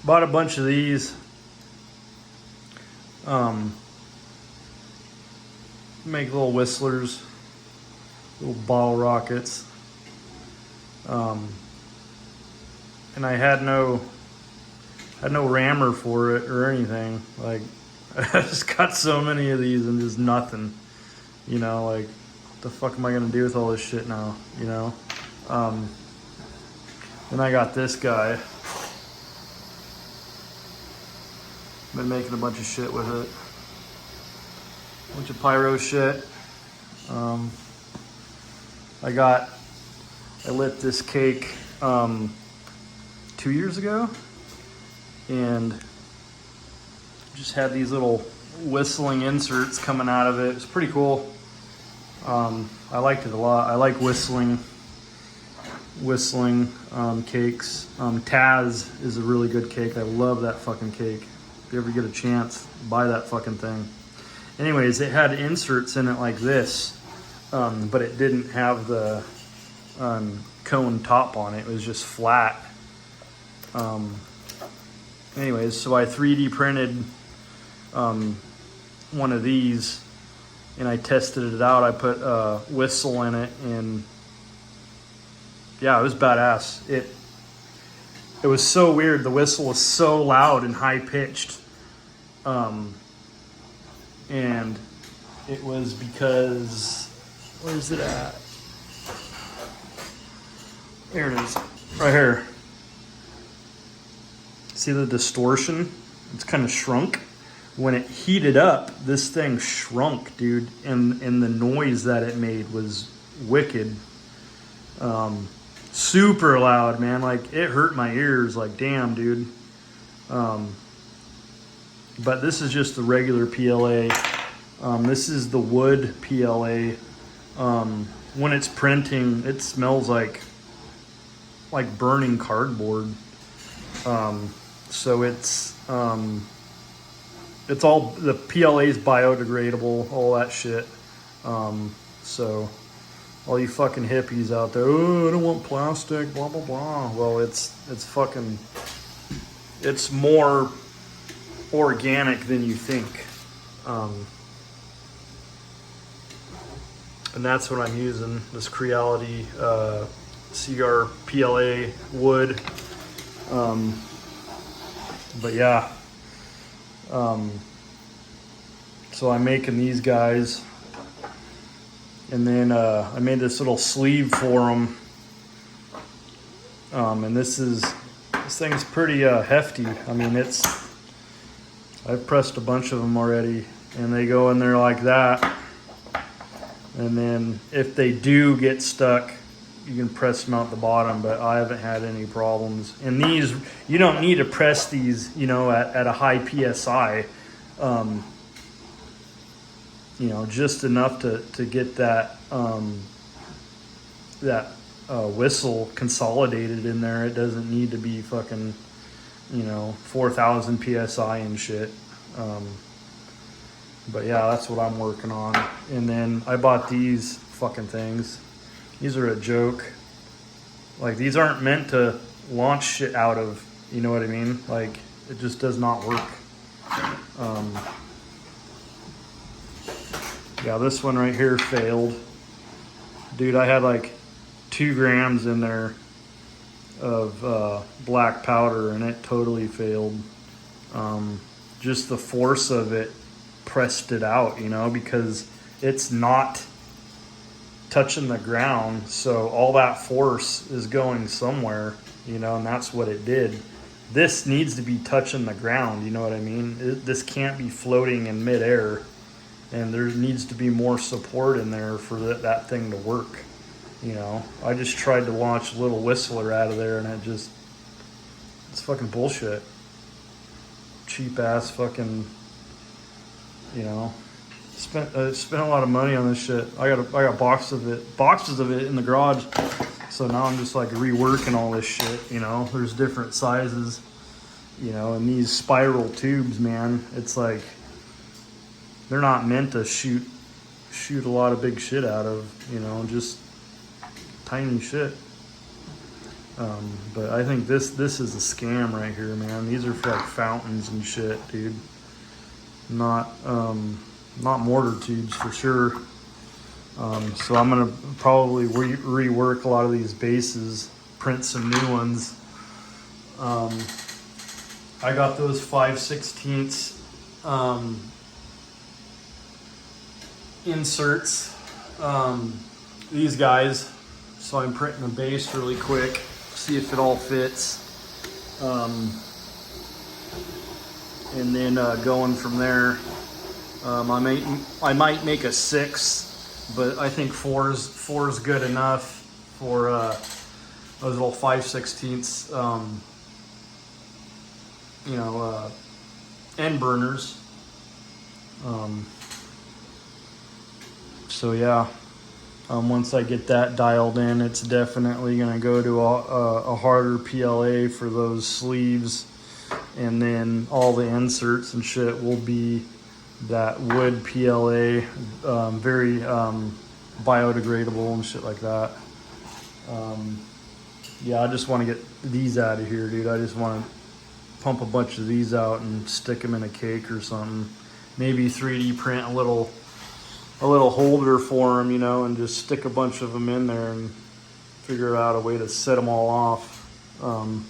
Bought a bunch of these. Make little whistlers, little bottle rockets. And I had no rammer for it or anything. Like, I just got so many of these and just nothing. You know, like, what the fuck am I gonna do with all this shit now? You know. Then I got this guy. Been making a bunch of shit with it. A bunch of pyro shit. I lit this cake 2 years ago, and just had these little whistling inserts coming out of it. It's pretty cool. I liked it a lot. I like whistling cakes. Taz is a really good cake. I love that fucking cake. If you ever get a chance, buy that fucking thing. Anyways, it had inserts in it like this, but it didn't have the cone top on it. It was just flat. Anyways, so I 3D printed one of these, and I tested it out. I put a whistle in it, and yeah, it was badass. It was so weird. The whistle was so loud and high pitched. And it was because, where's it at? There it is, right here. See the distortion? It's kind of shrunk. When it heated up, this thing shrunk, dude. And the noise that it made was wicked. Super loud, man. Like, it hurt my ears. Like, damn, dude. But this is just the regular PLA. This is the wood PLA. When it's printing, it smells like burning cardboard. So it's all, the PLA is biodegradable, all that shit. So all you fucking hippies out there, oh, I don't want plastic, blah, blah, blah. Well, it's more organic than you think. And that's what I'm using, this Creality cigar PLA wood. But yeah, so I'm making these guys, and then I made this little sleeve for them. And this thing's pretty hefty. I mean, I've pressed a bunch of them already, and they go in there like that. And then if they do get stuck, you can press them out the bottom, but I haven't had any problems. And these, you don't need to press these, you know, at a high PSI. You know, just enough to get that whistle consolidated in there. It doesn't need to be fucking, you know, 4,000 PSI and shit. But yeah, that's what I'm working on. And then I bought these fucking things. These are a joke. Like, these aren't meant to launch shit out of, you know what I mean? Like, it just does not work. Yeah, this one right here failed. Dude, I had like 2 grams in there of black powder, and it totally failed. Just the force of it pressed it out, you know, because it's not touching the ground, so all that force is going somewhere, you know, and that's what it did. This needs to be touching the ground, you know what I mean? This can't be floating in midair, and there needs to be more support in there for that thing to work, you know. I just tried to launch a little whistler out of there, and it's fucking bullshit. Cheap ass fucking, you know. Spent a lot of money on this shit. I got boxes of it in the garage. So now I'm just like reworking all this shit, you know. There's different sizes, you know, and these spiral tubes, man, it's like they're not meant to shoot a lot of big shit out of, you know, just tiny shit. But I think this is a scam right here, man. These are for like fountains and shit, dude. Not mortar tubes for sure. So I'm gonna probably rework a lot of these bases, print some new ones. I got those 5/16 inserts, these guys. So I'm printing a base really quick, see if it all fits, and then going from there. I might make a 6, but I think 4 is good enough for those little 5/16 end burners. So yeah, once I get that dialed in, it's definitely gonna go to a harder PLA for those sleeves, and then all the inserts and shit will be that wood PLA, very biodegradable and shit like that. Yeah, I just want to get these out of here, dude. I just want to pump a bunch of these out and stick them in a cake or something. Maybe 3D print a little holder for them, and just stick a bunch of them in there and figure out a way to set them all off, and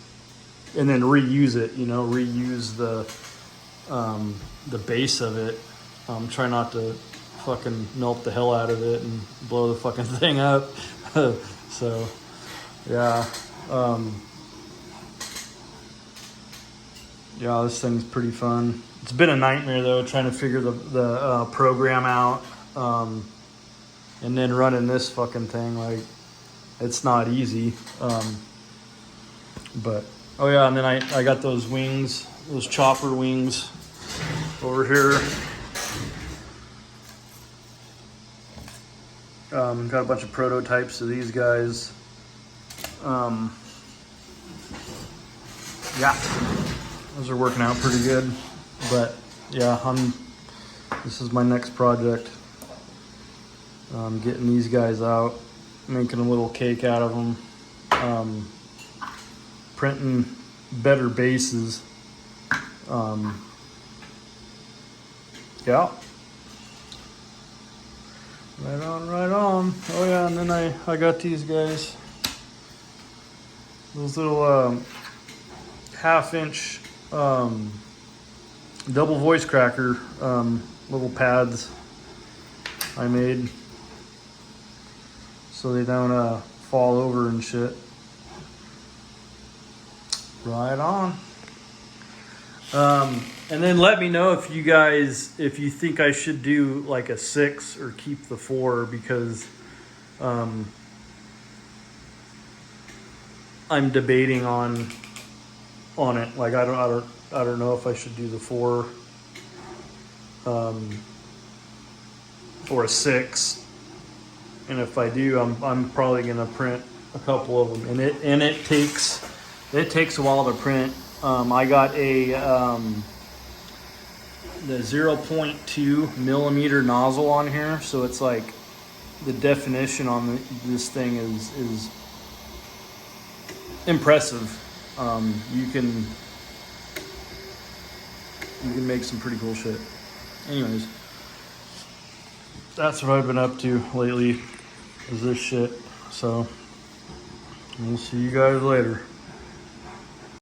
then reuse it. Reuse the base of it. Try not to fucking melt the hell out of it and blow the fucking thing up. So yeah. Yeah, this thing's pretty fun. It's been a nightmare though, trying to figure the program out, and then running this fucking thing. Like, it's not easy. But oh yeah, and then I got those wings, those chopper wings over here. Got a bunch of prototypes of these guys. Yeah, those are working out pretty good. But yeah, this is my next project. Getting these guys out, making a little cake out of them, printing better bases. Yeah. Right on, right on. Oh yeah, and then I got these guys. Those little 1/2-inch double voice cracker little pads I made so they don't fall over and shit. Right on. And then let me know if you think I should do like a 6 or keep the 4, because I'm debating on it. Like, I don't know if I should do the 4 or a 6. And if I do, I'm probably gonna print a couple of them. And it takes a while to print. I got the 0.2 millimeter nozzle on here, so it's like the definition on this thing is impressive. You can make some pretty cool shit. Anyways, that's what I've been up to lately, is this shit. So we'll see you guys later.